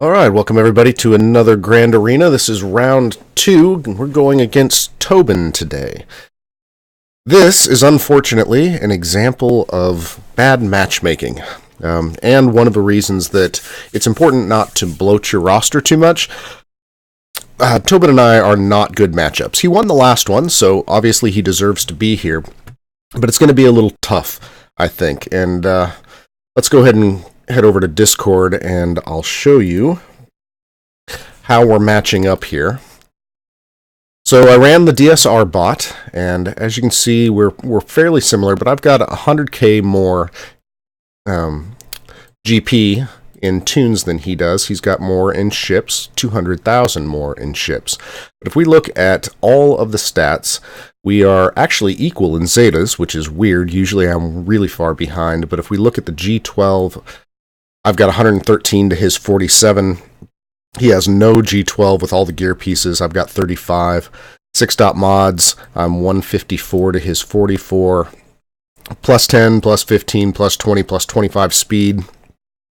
All right, welcome everybody to another Grand Arena. This is round 2, and we're going against Toben today. This is unfortunately an example of bad matchmaking, and one of the reasons that it's important not to bloat your roster too much. Toben and I are not good matchups. He won the last one, so obviously he deserves to be here, but it's going to be a little tough, I think, and let's go ahead and head over to Discord and I'll show you how we're matching up here. So I ran the DSR bot, and as you can see, we're fairly similar, but I've got 100k more GP in tunes than he does. He's got more in ships, 200,000 more in ships. But if we look at all of the stats, we are actually equal in zetas, which is weird. Usually I'm really far behind, but if we look at the G12, I've got 113 to his 47. He has no G12 with all the gear pieces. I've got 35. 6-dot mods, I'm 154 to his 44. Plus 10, plus 15, plus 20, plus 25 speed.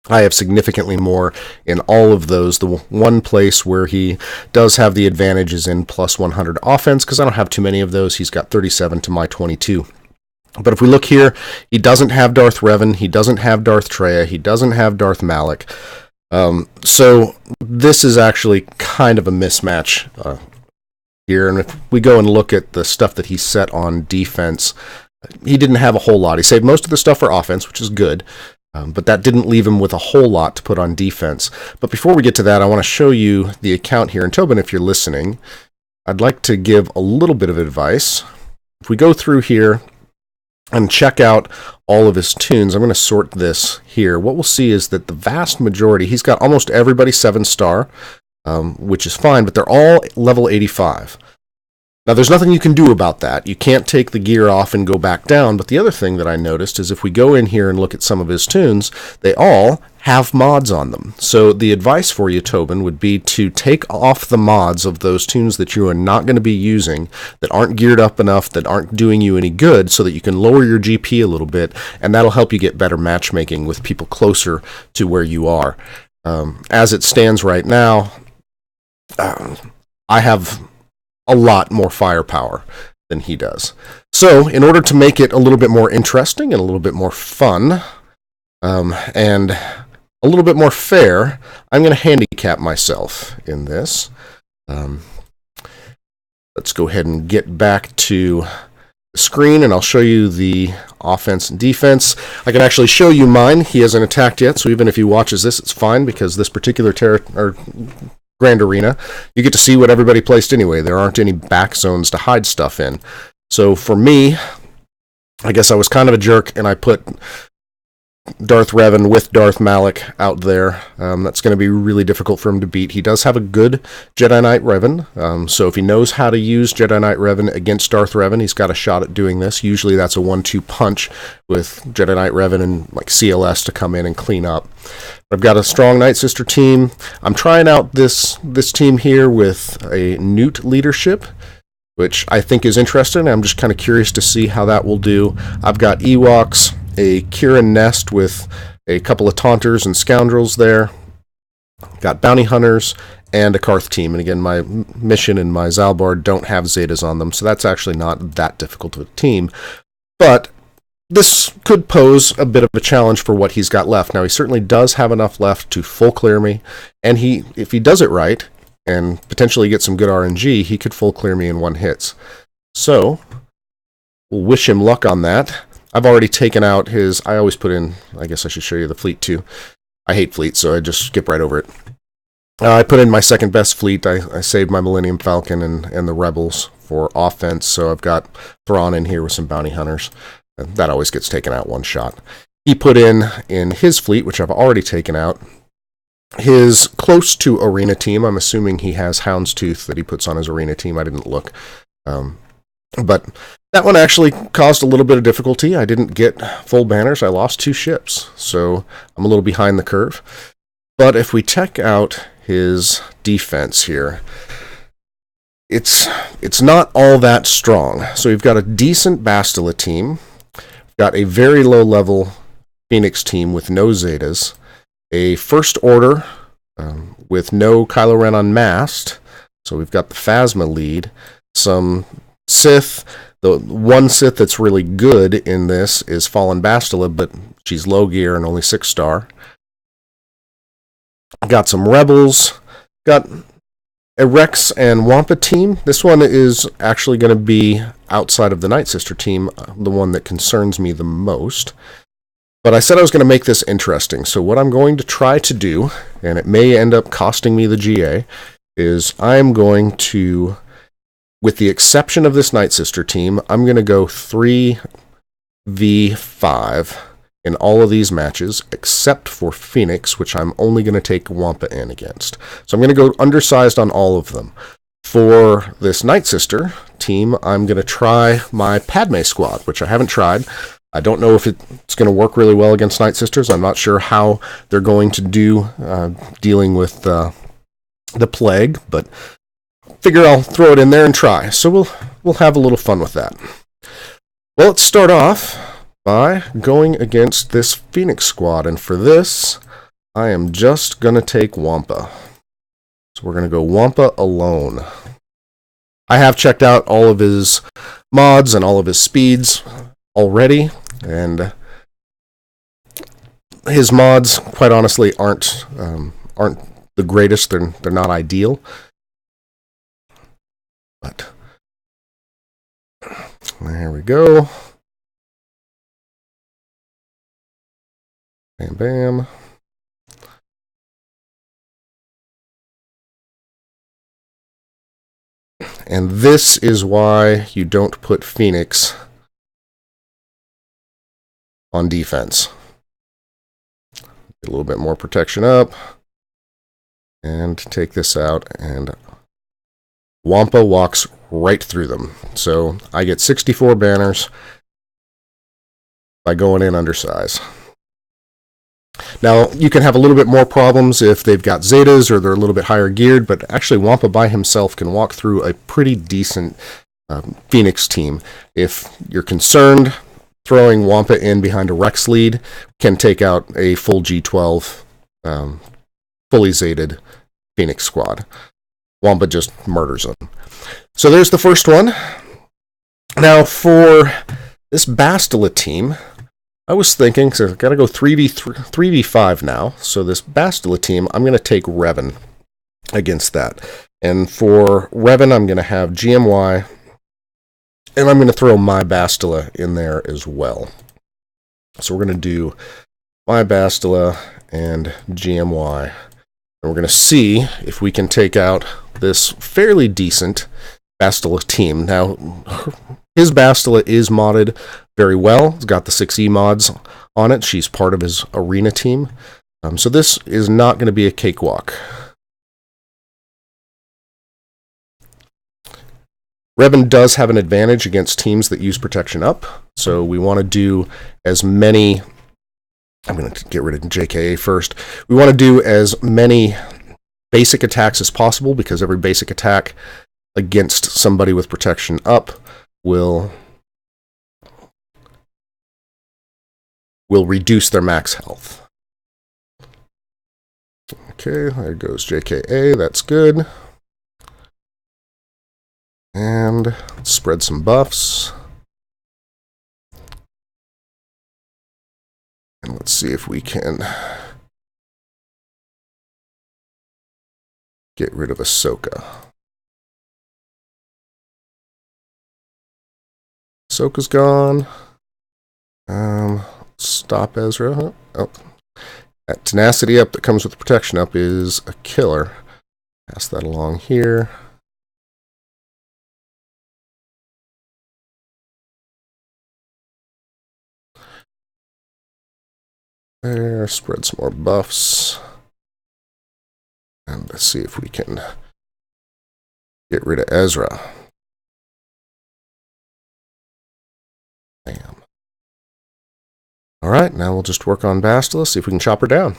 I have significantly more in all of those. The one place where he does have the advantage is in plus 100 offense, because I don't have too many of those. He's got 37 to my 22. But if we look here, he doesn't have Darth Revan, he doesn't have Darth Traya, he doesn't have Darth Malak. So this is actually kind of a mismatch here. And if we go and look at the stuff that he set on defense, he didn't have a whole lot. He saved most of the stuff for offense, which is good, but that didn't leave him with a whole lot to put on defense. But before we get to that, I want to show you the account here. And Toben, if you're listening, I'd like to give a little bit of advice. If we go through here and check out all of his tunes, I'm going to sort this here. What we'll see is that the vast majority, he's got almost everybody 7-star, which is fine, but they're all level 85. Now, there's nothing you can do about that. You can't take the gear off and go back down, but the other thing that I noticed is if we go in here and look at some of his tunes, they all have mods on them. So the advice for you, Toben, would be to take off the mods of those tunes that you are not going to be using, that aren't geared up enough, that aren't doing you any good, so that you can lower your GP a little bit, and that'll help you get better matchmaking with people closer to where you are. As it stands right now, I have a lot more firepower than he does. So, in order to make it a little bit more interesting and a little bit more fun, and a little bit more fair, I'm going to handicap myself in this. Let's go ahead and get back to the screen, and I'll show you the offense and defense. I can actually show you mine. He hasn't attacked yet, so even if he watches this, it's fine, because this particular Grand Arena, you get to see what everybody placed anyway. There aren't any back zones to hide stuff in. So for me, I guess I was kind of a jerk, and I put Darth Revan with Darth Malak out there. That's going to be really difficult for him to beat. He does have a good Jedi Knight Revan, so if he knows how to use Jedi Knight Revan against Darth Revan, he's got a shot at doing this. Usually that's a 1-2 punch with Jedi Knight Revan and like CLS to come in and clean up. I've got a strong Night Sister team. I'm trying out this team here with a Newt leadership, which I think is interesting. I'm just kind of curious to see how that will do. I've got Ewoks, a Kieran Nest with a couple of Taunters and Scoundrels there. Got Bounty Hunters and a Karth team. And again, my Mission and my Zalbar don't have Zetas on them, so that's actually not that difficult of a team. But this could pose a bit of a challenge for what he's got left. Now, he certainly does have enough left to full clear me, and if he does it right, and potentially get some good RNG, he could full clear me in one hit. So, we'll wish him luck on that. I've already taken out his, I always put in, I guess I should show you the fleet too. I hate fleet, so I just skip right over it. I put in my second best fleet. I saved my Millennium Falcon and the Rebels for offense, so I've got Thrawn in here with some Bounty Hunters. That always gets taken out one shot. He put in his fleet, which I've already taken out, his close to arena team. I'm assuming he has Houndstooth that he puts on his arena team. I didn't look. But that one actually caused a little bit of difficulty. I didn't get full banners. I lost 2 ships, so I'm a little behind the curve. But if we check out his defense here, it's not all that strong. So we've got a decent Bastila team. Got a very low level Phoenix team with no Zetas, a First Order with no Kylo Ren unmasked. So we've got the Phasma lead. Some Sith. The one Sith that's really good in this is Fallen Bastila, but she's low gear and only 6-star. Got some Rebels. Got a Rex and Wampa team. This one is actually going to be outside of the Night Sister team, the one that concerns me the most. But I said I was going to make this interesting, so what I'm going to try to do, and it may end up costing me the GA, is I'm going to, with the exception of this Night Sister team, I'm going to go 3v5 in all of these matches, except for Phoenix, which I'm only going to take Wampa in against. So I'm going to go undersized on all of them. For this Night Sister team, I'm going to try my Padme squad, which I haven't tried. I don't know if it's going to work really well against Night Sisters. I'm not sure how they're going to do dealing with the plague, but figure I'll throw it in there and try. So we'll have a little fun with that. Well, let's start off by going against this Phoenix squad, and for this, I am just going to take Wampa. So we're going to go Wampa alone. I have checked out all of his mods and all of his speeds already, and his mods, quite honestly, aren't the greatest. They're not ideal, but there we go. Bam, bam. And this is why you don't put Phoenix on defense. Get a little bit more protection up, and take this out, and Wampa walks right through them. So I get 64 banners by going in undersize. Now, you can have a little bit more problems if they've got Zetas or they're a little bit higher geared, but actually Wampa by himself can walk through a pretty decent Phoenix team. If you're concerned, throwing Wampa in behind a Rex lead can take out a full G12, fully Zeted Phoenix squad. Wampa just murders them. So there's the first one. Now for this Bastila team, I was thinking, so I've got to go 3v5 now. So this Bastila team, I'm going to take Revan against that. And for Revan, I'm going to have GMY, and I'm going to throw my Bastila in there as well. So we're going to do my Bastila and GMY. And we're going to see if we can take out this fairly decent Bastila team. Now, his Bastila is modded very well. It's got the 6E mods on it. She's part of his arena team. So this is not going to be a cakewalk. Revan does have an advantage against teams that use protection up. So we want to do as many... I'm going to get rid of JKA first. We want to do as many basic attacks as possible, because every basic attack against somebody with protection up will reduce their max health. Okay, there goes JKA. That's good. And let's spread some buffs. And let's see if we can get rid of Ahsoka. Ahsoka's gone. Stop Ezra. Oh, that tenacity up that comes with protection up is a killer. Pass that along here. There, spread some more buffs. And let's see if we can get rid of Ezra. Bam. Alright, now we'll just work on Bastila, see if we can chop her down.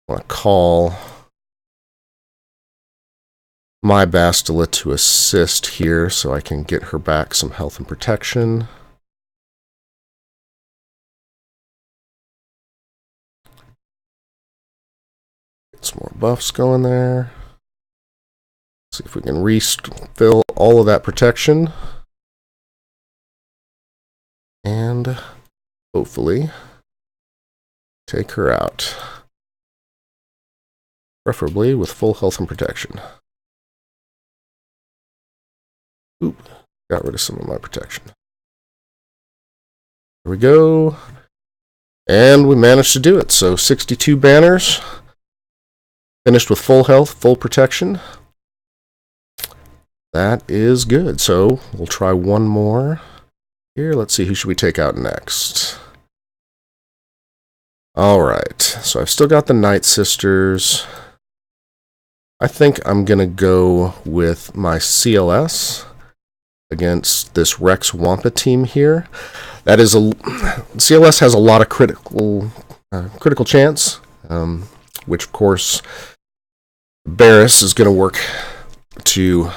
I want to call my Bastila to assist here so I can get her back some health and protection. Some more buffs going there. See if we can refill all of that protection. And hopefully take her out. Preferably with full health and protection. Oop, got rid of some of my protection. There we go. And we managed to do it. So 62 banners. Finished with full health, full protection. That is good. So we'll try one more. Here, let's see, who should we take out next? Alright, so I've still got the Night Sisters. I think I'm going to go with my CLS against this Rex Wampa team here. That is CLS has a lot of critical chance, which of course Barris is going to work to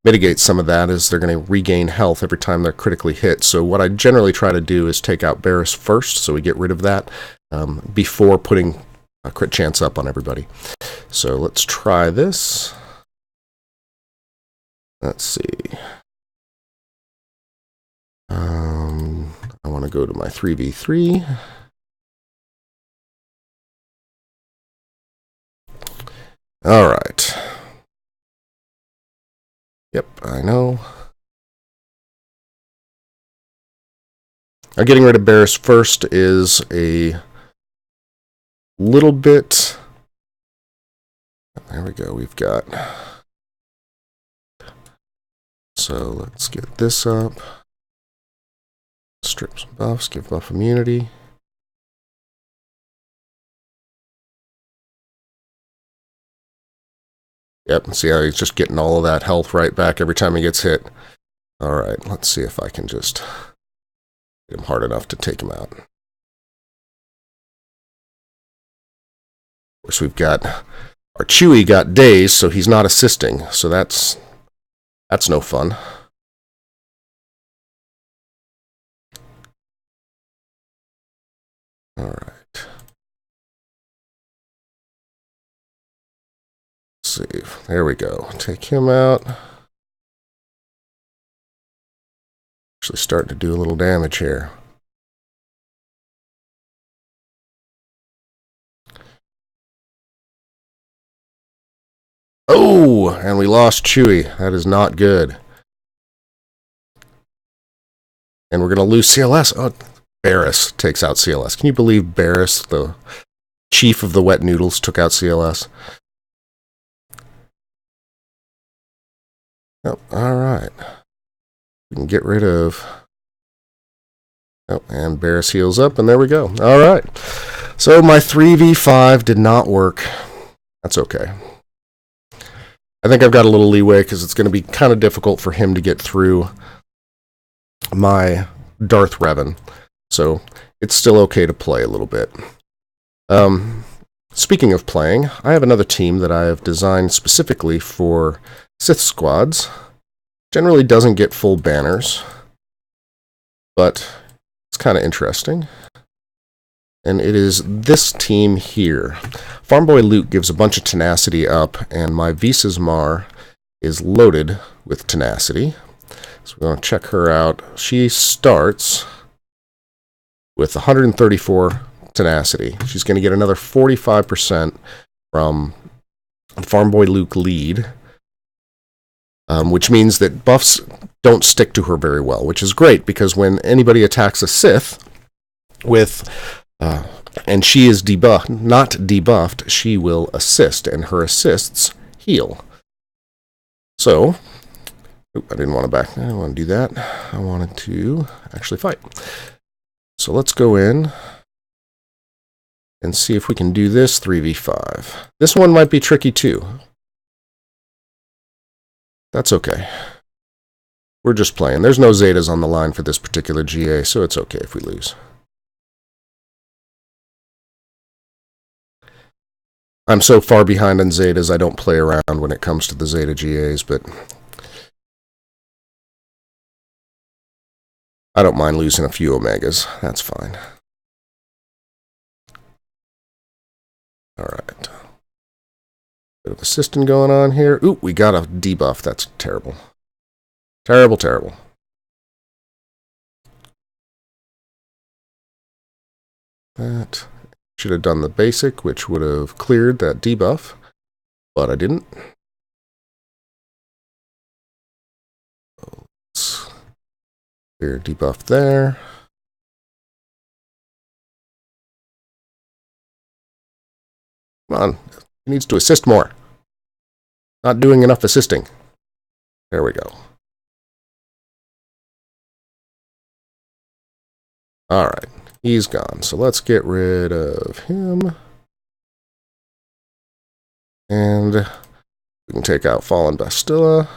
mitigate some of that, as they're going to regain health every time they're critically hit. So what I generally try to do is take out Barris first, so we get rid of that before putting a crit chance up on everybody. So let's try this. Let's see. I want to go to my 3v3. All right. Yep, I know. Now, getting rid of Barris first is a little bit... There we go, we've got... So let's get this up. Strip some buffs, give buff immunity. Yep, see how he's just getting all of that health right back every time he gets hit. Alright, let's see if I can just hit him hard enough to take him out. Of course, we've got... Our Chewie got dazed, so he's not assisting, so that's no fun. Alright. Save. There we go. Take him out. Actually starting to do a little damage here. Oh, and we lost Chewie. That is not good. And we're going to lose CLS. Oh, Barris takes out CLS. Can you believe Barris, the chief of the Wet Noodles, took out CLS? Oh, all right. We can get rid of... Oh, and Barris heals up, and there we go. All right. So my 3v5 did not work. That's okay. I think I've got a little leeway because it's going to be kind of difficult for him to get through my Darth Revan. So it's still okay to play a little bit. Speaking of playing, I have another team that I have designed specifically for Sith squads. Generally doesn't get full banners, but it's kind of interesting. And it is this team here. Farm Boy Luke gives a bunch of tenacity up, and my Visas Mar is loaded with tenacity. So we're going to check her out. She starts with 134 tenacity. She's going to get another 45% from Farm Boy Luke lead, which means that buffs don't stick to her very well, which is great, because when anybody attacks a Sith with... and she is not debuffed, she will assist, and her assists heal. So, I didn't want to do that. I wanted to actually fight. So let's go in and see if we can do this 3v5. This one might be tricky too. That's okay. We're just playing. There's no Zetas on the line for this particular GA, so it's okay if we lose. I'm so far behind on Zetas, I don't play around when it comes to the Zeta GAs, but I don't mind losing a few Omegas. That's fine. Alright. Bit of assisting going on here. Ooh, we got a debuff. That's terrible. Terrible, terrible. That should have done the basic, which would have cleared that debuff, but I didn't. Let's clear debuff there. Come on, he needs to assist more. Not doing enough assisting. There we go. Alright, he's gone. So let's get rid of him. And we can take out Fallen Bastilla.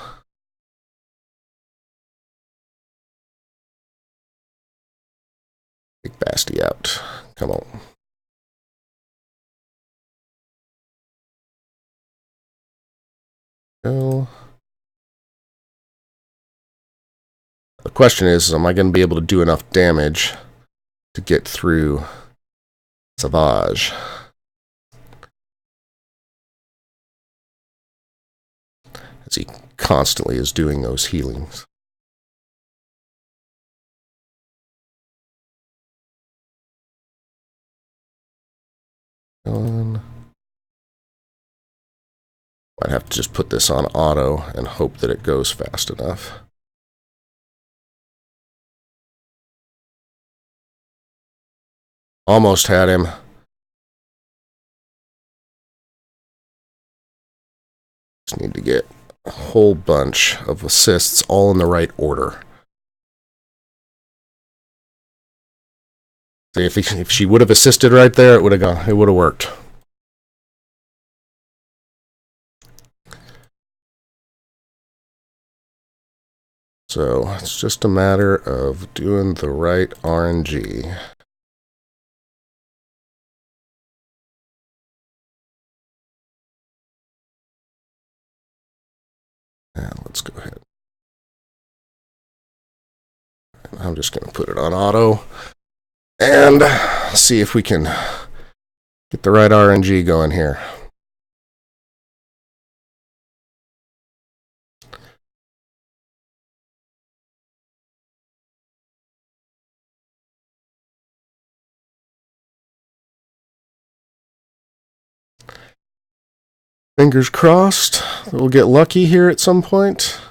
Take Basti out. Come on. Go. The question is, am I going to be able to do enough damage to get through Savage? As he constantly is doing those healings. Might have to just put this on auto and hope that it goes fast enough. Almost had him. Just need to get a whole bunch of assists all in the right order. See, if she would have assisted right there, it would have gone. It would have worked. So it's just a matter of doing the right RNG. And let's go ahead. I'm just going to put it on auto and see if we can get the right RNG going here. Fingers crossed that we'll get lucky here at some point.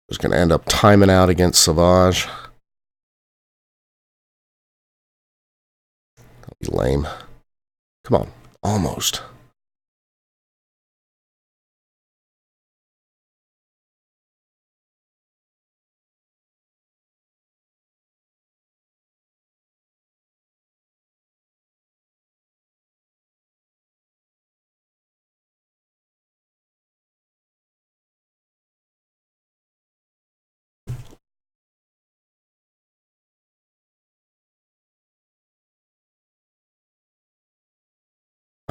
Just going to end up timing out against Savage. That'll be lame. Come on, almost.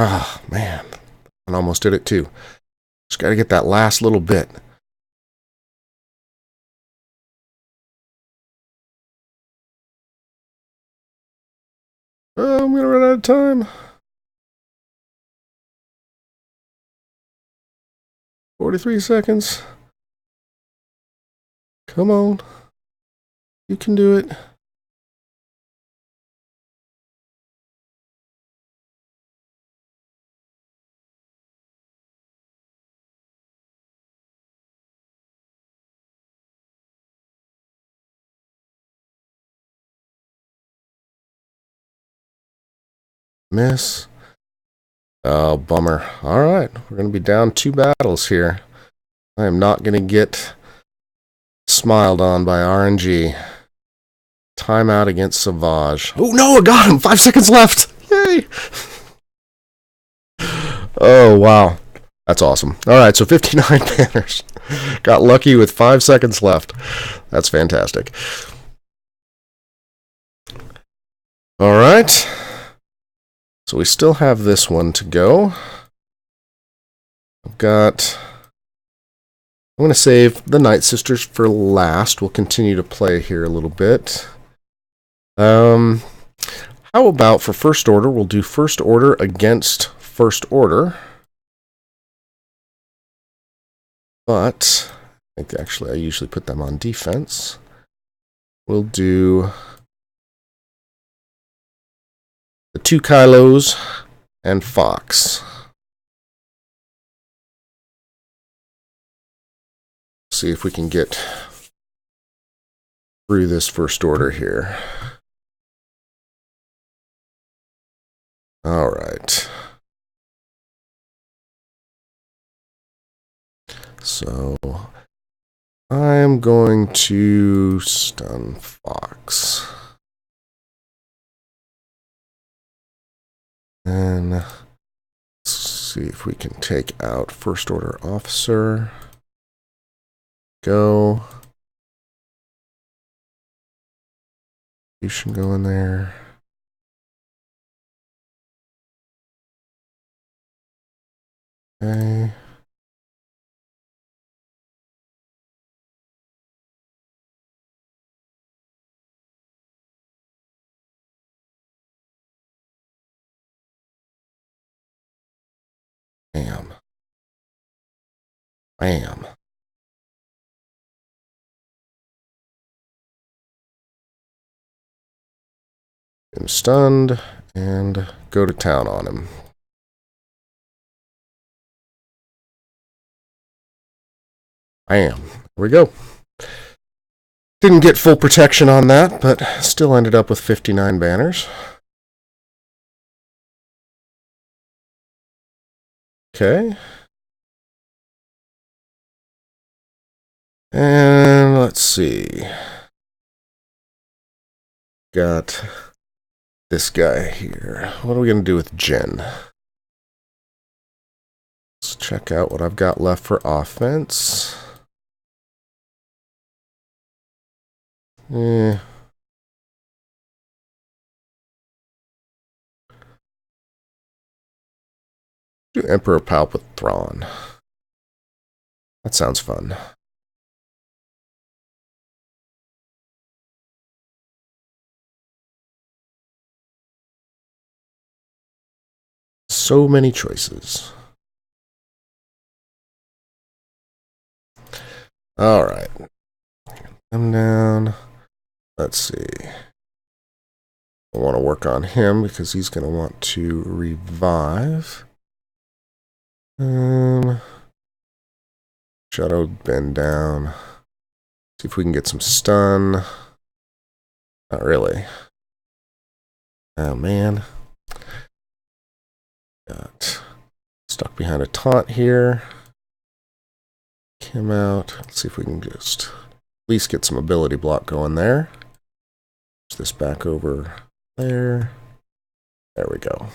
Ah, man. I almost did it too. Just got to get that last little bit. Oh, I'm going to run out of time. 43 seconds. Come on. You can do it. Miss. Oh, bummer. All right. We're going to be down 2 battles here. I am not going to get smiled on by RNG. Timeout against Savage. Oh, no, I got him. 5 seconds left. Yay. Oh, wow. That's awesome. All right, so 59 banners. Got lucky with 5 seconds left. That's fantastic. All right. So we still have this one to go. got... I'm going to save the Night Sisters for last. We'll continue to play here a little bit. How about for First Order, we'll do First Order against First Order. But, I think actually I usually put them on defense. We'll do the 2 Kylos and Fox. See if we can get through this First Order here. All right. So I'm going to stun Fox. And let's see if we can take out First Order Officer. Go. You should go in there. Okay. Bam. Bam. Him stunned and go to town on him. Bam. There we go. Didn't get full protection on that, but still ended up with 59 banners. Okay. And let's see. Got this guy here. What are we going to do with Jen? Let's check out what I've got left for offense. Do Emperor Palp with Thrawn. That sounds fun. So many choices. All right. Come down. Let's see. I want to work on him because he's going to want to revive. Shadow bend down. See if we can get some stun. Not really. Oh, man. Got stuck behind a taunt here. Him out. Let's see if we can just at least get some ability block going there. Push this back over there. There we go.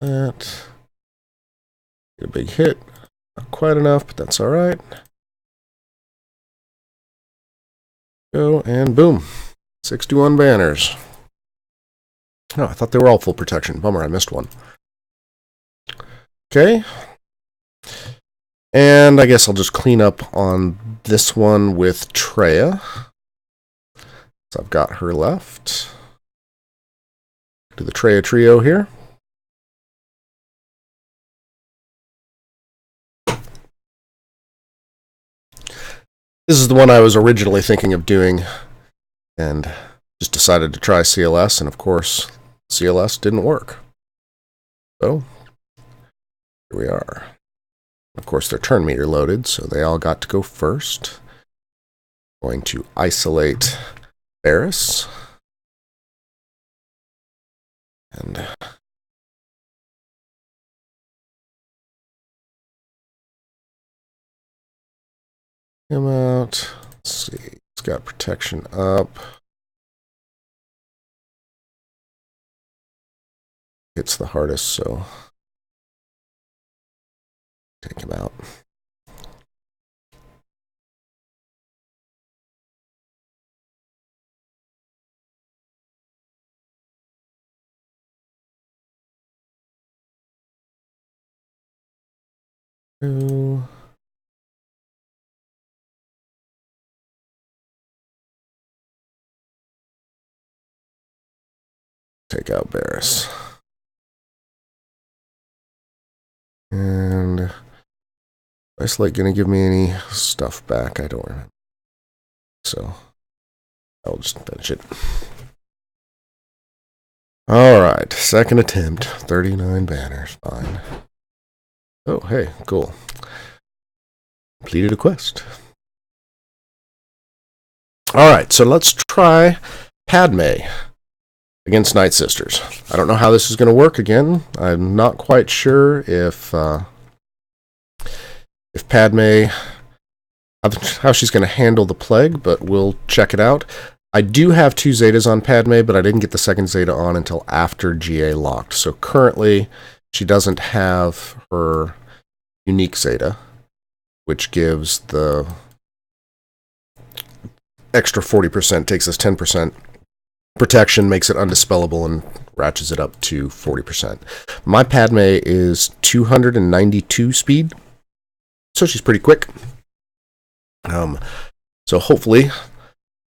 That. Get a big hit. Not quite enough, but that's all right. Go, and boom. 61 banners. Oh, I thought they were all full protection. Bummer, I missed one. Okay. And I guess I'll just clean up on this one with Treya. So I've got her left. Do the Treya trio here. This is the one I was originally thinking of doing, and just decided to try CLS, and of course, CLS didn't work. So, here we are. Of course, they're turn meter loaded, so they all got to go first. Going to isolate Varys. And him out. Let's see. It's got protection up. Hits the hardest, so take him out. Ooh. Take out Barris. And is like going to give me any stuff back? I don't remember. So I'll just bench it. Alright, second attempt. 39 banners. Fine. Oh, hey, cool. Completed a quest. Alright, so let's try Padme against Night Sisters. I don't know how this is going to work again. I'm not quite sure if Padme, how she's going to handle the plague, but we'll check it out. I do have 2 Zetas on Padme, but I didn't get the second Zeta on until after GA locked. So currently, she doesn't have her unique Zeta, which gives the extra 40%, takes us 10% protection, makes it undispellable, and ratchets it up to 40%. My Padme is 292 speed, so she's pretty quick. So hopefully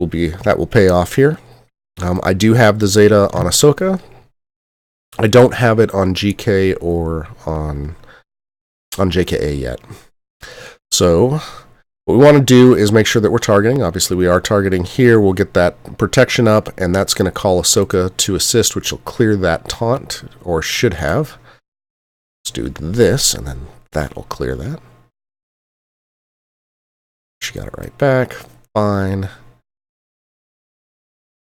that will pay off here. I do have the Zeta on Ahsoka. I don't have it on GK or on JKA yet. So what we want to do is make sure that we're targeting. Obviously, we are targeting here. We'll get that protection up, and that's going to call Ahsoka to assist, which will clear that taunt, or should have. Let's do this, and then that will clear that. She got it right back. Fine.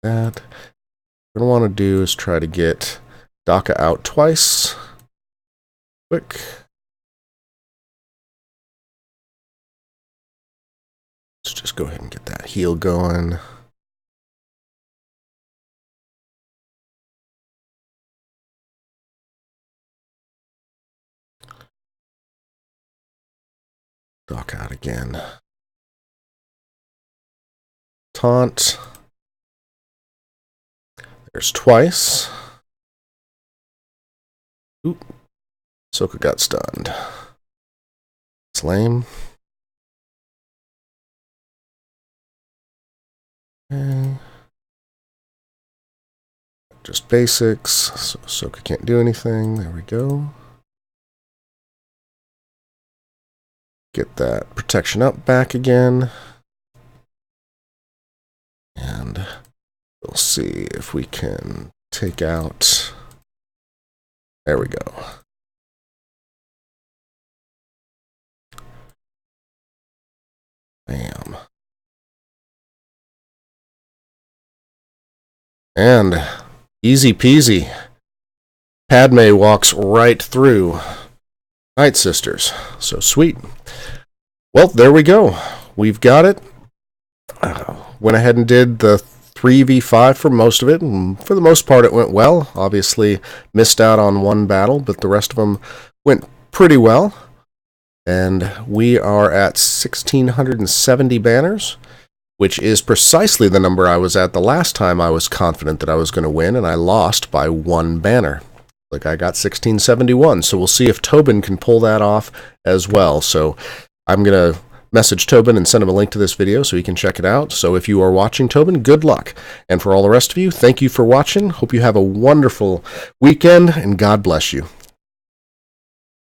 That. What I want to do is try to get Daka out twice. Quick. Let's just go ahead and get that heal going. Dock out again. Taunt. There's twice. Oop. Ahsoka got stunned. It's lame. Okay. Just basics. So Ahsoka can't do anything. There we go. Get that protection up back again. And we'll see if we can take out. There we go. Bam. And easy peasy. Padme walks right through Night Sisters. So sweet. Well, there we go. We've got it. Went ahead and did the 3v5 for most of it, and for the most part it went well. Obviously missed out on one battle, but the rest of them went pretty well. And we are at 1,670 banners, which is precisely the number I was at the last time I was confident that I was going to win, and I lost by 1 banner. Like, I got 1,671, so we'll see if Toben can pull that off as well. So I'm going to message Toben and send him a link to this video so he can check it out. So if you are watching, Toben, good luck. And for all the rest of you, thank you for watching. Hope you have a wonderful weekend, and God bless you.